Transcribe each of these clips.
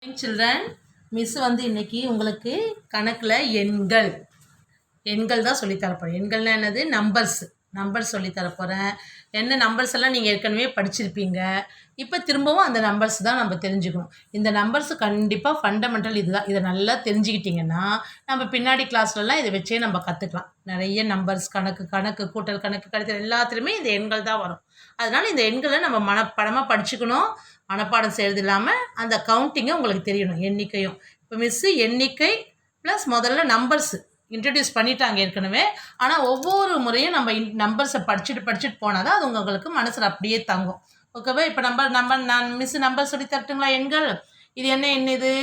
Children, miss வந்து இன்னைக்கு உங்களுக்கு கணக்கில் எண்கள் தான் சொல்லித்தரப்போகிறேன். எண்கள்னா என்னது? நம்பர்ஸ் சொல்லித்தரப்போகிறேன். என்ன நம்பர்ஸ் எல்லாம் நீங்கள் ஏற்கனவே படிச்சிருப்பீங்க. இப்போ திரும்பவும் அந்த நம்பர்ஸ் தான் நம்ம தெரிஞ்சுக்கணும். இந்த நம்பர்ஸ் கண்டிப்பாக ஃபண்டமெண்டல் இதுதான். இதை நல்லா தெரிஞ்சுக்கிட்டிங்கன்னா நம்ம பின்னாடி கிளாஸ்லலாம் இதை வச்சே நம்ம கற்றுக்கலாம். நிறைய நம்பர்ஸ், கணக்கு கூட்டல், கழித்தல் எல்லாத்துலேயுமே இந்த எண்கள் தான் வரும். அதனால் இந்த எண்களை நம்ம மனப்படமாக படிச்சுக்கணும். மனப்பாடம் செய்கிறது இல்லாமல் அந்த கவுண்டிங்கை உங்களுக்கு தெரியணும், எண்ணிக்கையும். இப்போ மிஸ்ஸு எண்ணிக்கை ப்ளஸ் முதல்ல நம்பர்ஸு இன்ட்ரடியூஸ் பண்ணிட்டாங்க ஏற்கனவே. ஆனால் ஒவ்வொரு முறையும் நம்ம நம்பர்ஸை படிச்சுட்டு போனால் தான் அது உங்களுக்கு மனசில் அப்படியே தங்கும். ஓகேவா? இப்போ நான் மிஸ்ஸு நம்பர் சொல்லி தரட்டுங்களா? எண்கள் இது என்ன எண்? இது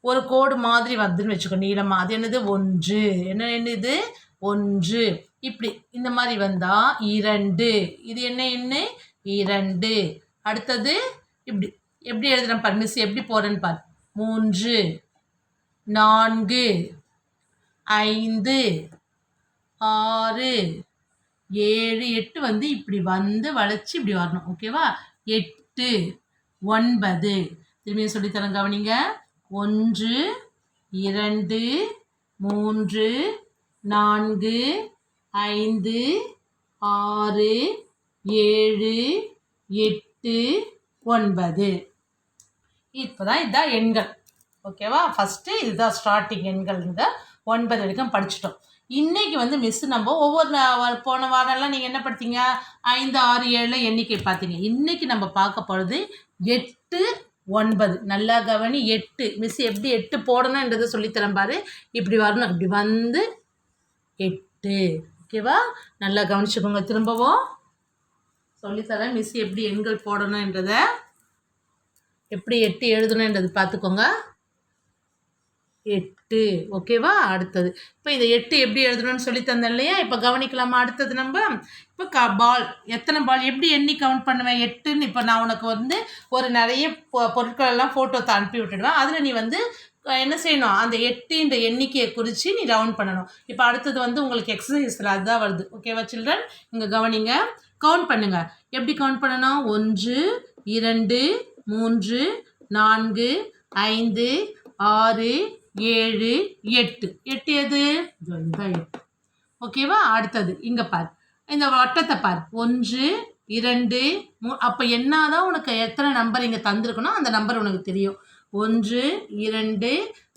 ஒரு கோடு மாதிரி வந்துன்னு வச்சுக்கோ, நீளமாக. அது என்னது? 1. என்ன எண் இது? 1. இப்படி இந்த மாதிரி வந்தால் 2. இது என்ன எண்? 2. அடுத்தது இப்படி எப்படி எழுதுகிறேன் பாரு மிஸ், எப்படி போகிறேன்னு பாரு. 3, 4, 5, 6, 7, 8 வந்து இப்படி வந்து வளைச்சி இப்படி வரணும். ஓகேவா? 8, 9. திரும்பியும் சொல்லித்தரேன், கவனிங்க. 1, 2, 3, 4, 5, 6, 7, 8, 9. இப்போதான் இதான் எண்கள். ஓகேவா? ஃபஸ்ட்டு இதுதான் ஸ்டார்டிங் எண்கள். இந்த 9 வரைக்கும் படிச்சிட்டோம். இன்னைக்கு வந்து மிஸ் நம்ம ஒவ்வொரு போன வாரம்லாம் நீங்கள் என்ன படித்தீங்க? 5, 6, 7 எண்ணிக்கை பார்த்தீங்க. இன்னைக்கு நம்ம பார்க்க போகிறது 8, 9. நல்லா கவனி. 8 மிஸ் எப்படி 8 போடணுன்றதை சொல்லித்தரேன் பாரு. இப்படி வரணும், இப்படி வந்து 8. ஓகேவா? நல்லா கவனிச்சுக்கோங்க. திரும்பவும் சொல்லித்தரேன் மிஸ் எப்படி எண்கள் போடணுன்றதை, எப்படி 8 எழுதணுன்றது பார்த்துக்கோங்க. 8. ஓகேவா? அடுத்தது இப்போ இந்த 8 எப்படி எழுதணும்னு சொல்லி தந்தேன் இல்லையா? இப்போ கவனிக்கலாமா? அடுத்தது நம்ம இப்போ பால், எத்தனை பால் எப்படி எண்ணி கவுண்ட் பண்ணுவேன்? 8ன்னு இப்போ நான் உனக்கு வந்து ஒரு நிறைய பொருட்கள் எல்லாம் ஃபோட்டோத்தை அனுப்பி விட்டுடுவேன். அதில் நீ வந்து என்ன செய்யணும்? அந்த 8ன்ற எண்ணிக்கையை குறித்து நீ ரவுண்ட் பண்ணணும். இப்போ அடுத்தது வந்து உங்களுக்கு எக்ஸசைஸில் அதுதான் வருது. ஓகேவா சில்ட்ரன்? இங்கே கவனிங்க, கவுண்ட் பண்ணுங்க. எப்படி கவுண்ட் பண்ணணும்? 1, 2, 3, 4, 5, 6, 7, 8. 8 எது? இதுதான் 8. ஓகேவா? அடுத்தது இங்கே பார், இந்த வட்டத்தை பார். 1, 2, 3. அப்போ என்னதான் உனக்கு எத்தனை நம்பர் இங்கே தந்திருக்கணும் அந்த நம்பர் உனக்கு தெரியும். 1, 2,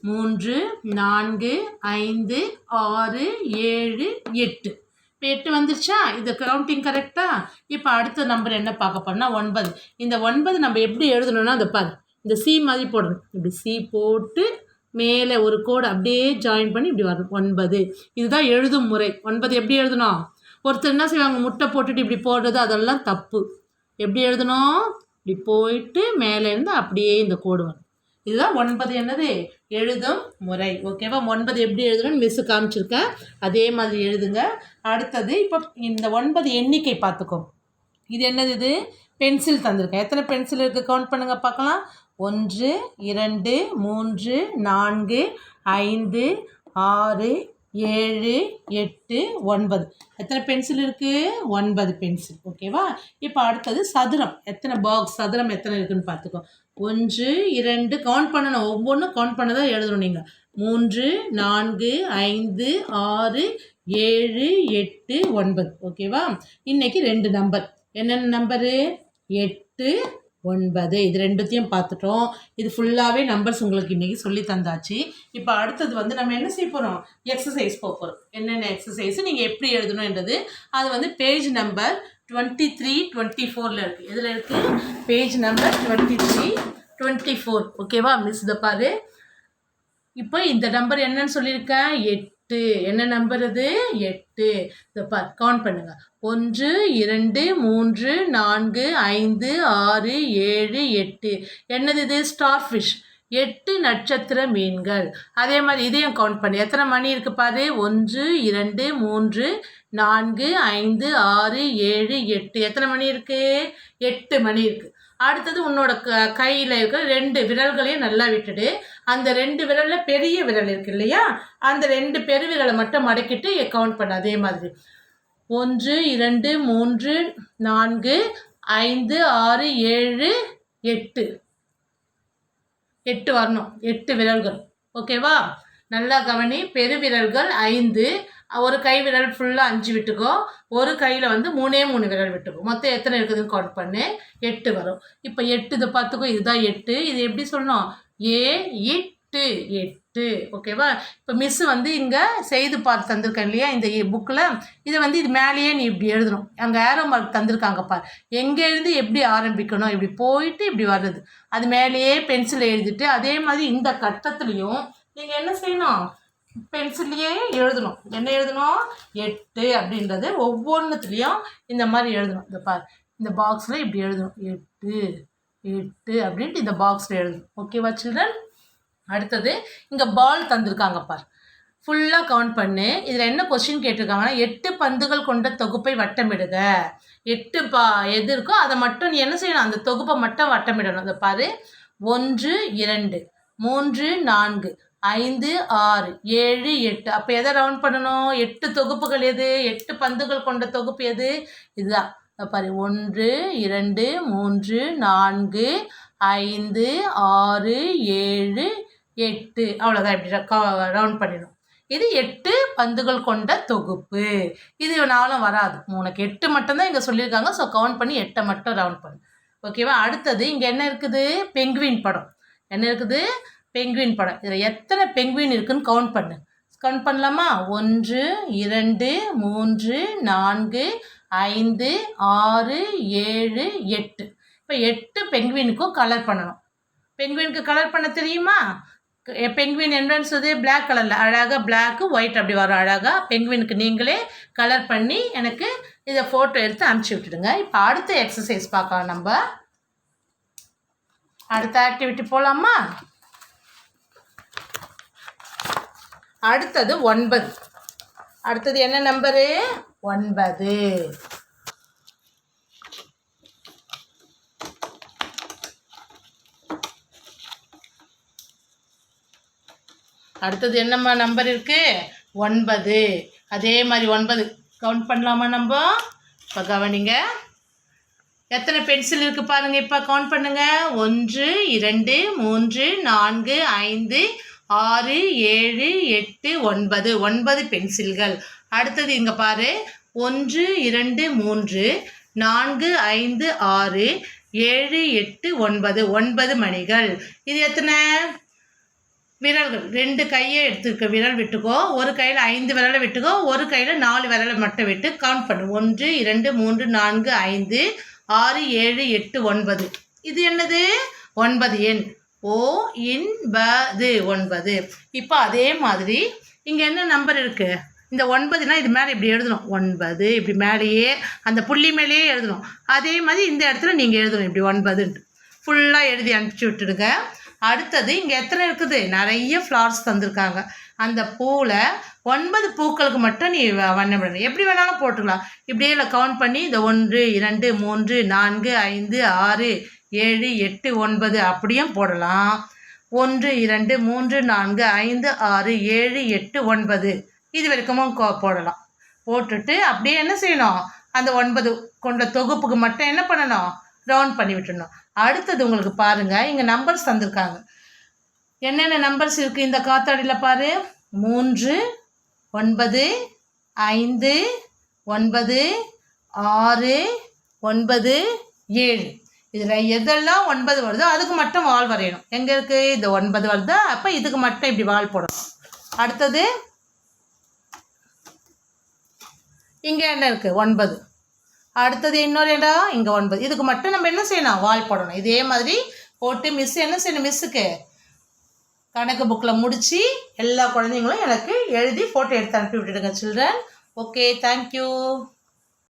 3, 4, 5, 6, 7, 8. இப்போ 8 வந்துருச்சா? இது கவுண்டிங் கரெக்டா? இப்போ அடுத்த நம்பர் என்ன பார்க்க போறோம்னா 9. இந்த 9 நம்ம எப்படி எழுதணும்னா அந்த பாரு, இந்த சி மாதிரி போடணும். இப்படி சி போட்டு மேலே ஒரு கோடு அப்படியே ஜாயின் பண்ணி இப்படி வரணும். 9. இதுதான் எழுதும் முறை. 9 எப்படி எழுதணும்? ஒருத்தர் என்ன செய்வாங்க, முட்டை போட்டுட்டு இப்படி போடுறது, அதெல்லாம் தப்பு. எப்படி எழுதணும்? இப்படி போயிட்டு மேலேருந்து அப்படியே இந்த கோடு வரும். இதுதான் 9 என்னது? எழுதும் முறை. ஓகேவா? 9 எப்படி எழுதணும்னு மிஸ்ஸு காமிச்சிருக்கேன், அதே மாதிரி எழுதுங்க. அடுத்தது இப்போ இந்த 9 எண்ணிக்கை பார்த்துக்கோ. இது என்னது? இது பென்சில் தந்திருக்கேன். எத்தனை பென்சில் இருக்குது கவுண்ட் பண்ணுங்கள் பார்க்கலாம். 1, 2, 3, 4, 5, 6, 7, 8, 9. எத்தனை பென்சில் இருக்குது? 9 பென்சில். ஓகேவா? இப்போ அடுத்தது சதுரம். எத்தனை பாக்ஸ் சதுரம் எத்தனை இருக்குதுன்னு பார்த்துக்கோ. 1, 2 கவுண்ட் பண்ணணும். ஒவ்வொன்றும் கவுண்ட் பண்ண தான் எழுதணும் நீங்கள். 3, 4, 5, 6, 7, 8, 9. ஓகேவா? இன்னைக்கு 2 நம்பர். என்னென்ன நம்பரு? 8, 9. இது ரெண்டுத்தையும் பார்த்துட்டோம். இது ஃபுல்லாகவே நம்பர்ஸ் உங்களுக்கு இன்றைக்கி சொல்லி தந்தாச்சு. இப்போ அடுத்தது வந்து நம்ம என்ன செய்ய போகிறோம்? எக்ஸசைஸ் போகிறோம். என்னென்ன எக்ஸசைஸ் நீங்கள் எப்படி எழுதணுன்றது அது வந்து பேஜ் நம்பர் 23, 24 இருக்குது. எதில் இருக்குது? Page number 23, 24. ஓகேவா? மிஸ் இதை பாரு. இப்போ இந்த நம்பர் என்னன்னு சொல்லியிருக்கேன்? 8. என்ன நம்பர் இது? 8. இதை பார், கவுண்ட் பண்ணுங்க. 1, 2, 3, 4, 5, 6, 7, 8. என்னது இது? Star fish. 8 நட்சத்திர மீன்கள். அதே மாதிரி இதையும் கவுண்ட் பண்ணி எத்தனை மணி இருக்கு பாரு. 1, 2, 3, 4, 5, 6, 7, 8. எத்தனை மணி இருக்கு? 8 மணி இருக்கு. அடுத்தது உன்னோட கையில் இருக்கிற 2 விரல்களையும் நல்லா விட்டுடு. அந்த 2 விரலில் பெரிய விரல் இருக்கு இல்லையா, அந்த 2 பெருவிரலை மட்டும் மடக்கிட்டு கவுண்ட் பண்ண. அதே மாதிரி 1, 2, 3, 4, 5, 6, 7, 8. 8 வரணும், 8 விரல்கள். ஓகேவா? நல்லா கவனி. பெருவிரல்கள் 5, ஒரு கை விரல் ஃபுல்லாக 5 விட்டுக்கோ, ஒரு கையில் வந்து 3 விரல் விட்டுக்கோ. மொத்தம் எத்தனை இருக்குதுன்னு கவுண்ட் பண்ணு. 8 வரும். இப்போ 8 இதை பார்த்துக்கோ, இதுதான் 8. இது எப்படி சொல்லணும்? 8. ஓகேவா? இப்போ மிஸ் வந்து இங்கே செய்து பார்த்து தந்திருக்கேன் இல்லையா இந்த புக்கில், இதை வந்து இது மேலேயே நீ இப்படி எழுதணும். அங்கே ஏரோ மார்க் தந்திருக்காங்க பார், எங்கேருந்து எப்படி ஆரம்பிக்கணும், இப்படி போயிட்டு இப்படி வர்றது, அது மேலேயே பென்சில் எழுதிட்டு அதே மாதிரி இந்த கட்டத்துலேயும் நீங்கள் என்ன செய்யணும்? பென்சில்லையே எழுதணும். என்ன எழுதணும்? 8 அப்படின்றது ஒவ்வொன்றுத்துலேயும் இந்த மாதிரி எழுதணும். இந்த பார், இந்த பாக்ஸில் இப்படி எழுதணும். 8 அப்படின்ட்டு இந்த பாக்ஸில் எழுதணும். ஓகேவா சில்ட்ரன்? அடுத்தது இங்கே பால் தந்திருக்காங்க பார், ஃபுல்லாக கவுண்ட் பண்ணு. இதில் என்ன கொஸ்டின் கேட்டிருக்காங்கன்னா 8 பந்துகள் கொண்ட தொகுப்பை வட்டமிடுக. 8 எது இருக்கோ அதை மட்டும் நீ என்ன செய்யணும்? அந்த தொகுப்பை மட்டும் வட்டமிடணும். அதை பாரு, 1 2 3 4 5 6 7 8. அப்போ எதை ரவுண்ட் பண்ணணும்? 8 தொகுப்புகள் எது? 8 பந்துகள் கொண்ட தொகுப்பு எது? இதுதான். பாரு, 1 2 3 4 5 6 7 8. அவ்வளோதான். இப்படி ரவுண்ட் பண்ணிடணும். இது 8 பந்துகள் கொண்ட தொகுப்பு. இது நாளும் வராது. உனக்கு 8 மட்டும்தான் இங்கே சொல்லியிருக்காங்க. ஸோ கவுண்ட் பண்ணி 8 மட்டும் ரவுண்ட் பண்ணு. ஓகேவா? அடுத்தது இங்கே என்ன இருக்குது? பெங்குவின் படம். என்ன இருக்குது? பெங்குவின் படம். இதில் எத்தனை பெங்குவின் இருக்குன்னு கவுண்ட் பண்ணு. கவுண்ட் பண்ணலாமா? 1 2 3 4 5 6 7 8. இப்போ 8 பெங்குவினுக்கும் கலர் பண்ணணும். பெங்குவினுக்கு கலர் பண்ண தெரியுமா? பெங்குவின் என்னன்னு பிளாக் கலரில் அழகாக பிளாக்கு ஒயிட் அப்படி வரும் அழகாக. பெங்குவினுக்கு நீங்களே கலர் பண்ணி எனக்கு இதை ஃபோட்டோ எடுத்து அனுப்பிச்சி விட்டுடுங்க. இப்போ அடுத்த எக்ஸசைஸ் பார்க்கலாம். நம்ம அடுத்த ஆக்டிவிட்டி போகலாமா? அடுத்தது 9. அடுத்தது என்ன நம்பரு? 9. அடுத்தது என்னம்மா நம்பர் இருக்கு? 9. அதே மாதிரி 9 கவுண்ட் பண்ணலாமா நம்ம? இப்போ கவனிங்க, எத்தனை பென்சில் இருக்குது பாருங்கள். இப்போ கவுண்ட் பண்ணுங்க. 1 2 3 4 5 6 7 8 9. 9 பென்சில்கள். அடுத்தது இங்கே பாரு, 1 2 3 4 5 6 7 8 9. 9 மணிகள். இது எத்தனை விரல்கள்? 2 கையை எடுத்துக்க, விரல் விட்டுக்கோ. ஒரு கையில் 5 விரலை விட்டுக்கோ, ஒரு கையில் 4 விரலை மட்டும் விட்டு கவுண்ட் பண்ணு. 1 2 3 4 5 6 7 8 9. இது என்னது? 9 எண். O-9. 9. இப்போ அதே மாதிரி இங்கே என்ன நம்பர் இருக்குது? இந்த 9னா இது மேலே இப்படி எழுதணும். 9 இப்படி மேலேயே அந்த புள்ளி மேலேயே எழுதணும். அதே மாதிரி இந்த இடத்துல நீங்கள் எழுதணும் இப்படி 9 ஃபுல்லாக எழுதி அனுப்பிச்சி விட்டுடுங்க. அடுத்தது இங்கே எத்தனை இருக்குது? நிறைய ஃப்ளவர்ஸ் தந்திருக்காங்க. அந்த பூவில் 9 பூக்களுக்கு மட்டும் நீ வண்ணம் விடணும். எப்படி வேணாலும் போட்டுக்கலாம். இப்படியே கவுண்ட் பண்ணி இந்த 1 2 3 4 5 6 7 8 9 அப்படியும் போடலாம். 1 2 3 4 5 6 7 8 9 இது வரைக்கும் போடலாம். போட்டுட்டு அப்படியே என்ன செய்யணும்? அந்த 9 கொண்ட தொகுப்புக்கு மட்டும் என்ன பண்ணணும்? ரவுண்ட் பண்ணி விட்டுடணும். அடுத்தது உங்களுக்கு பாருங்கள், இங்கே நம்பர்ஸ் தந்திருக்காங்க. என்னென்ன நம்பர்ஸ் இருக்குது இந்த காத்தாடியில் பாரு. 3 9 5 9 6 9 7. இதில் எதெல்லாம் 9 வருதோ அதுக்கு மட்டும் வால் வரையணும். எங்கே இருக்குது? இந்த 9 வருதா? அப்போ இதுக்கு மட்டும் இப்படி வால் போடணும். அடுத்தது இங்கே என்ன இருக்குது? 9. அடுத்தது இன்னொரு இடம் இங்கே 9. இதுக்கு மட்டும் நம்ம என்ன செய்யணும்? வால் போடணும். இதே மாதிரி போட்டு மிஸ் என்ன செய்யணும்? மிஸ்ஸுக்கு கணக்கு புக்கில் முடித்து எல்லா குழந்தைங்களும் எனக்கு எழுதி ஃபோட்டோ எடுத்து அனுப்பி விட்டுடுங்க சில்ட்ரன். Okay, thank you.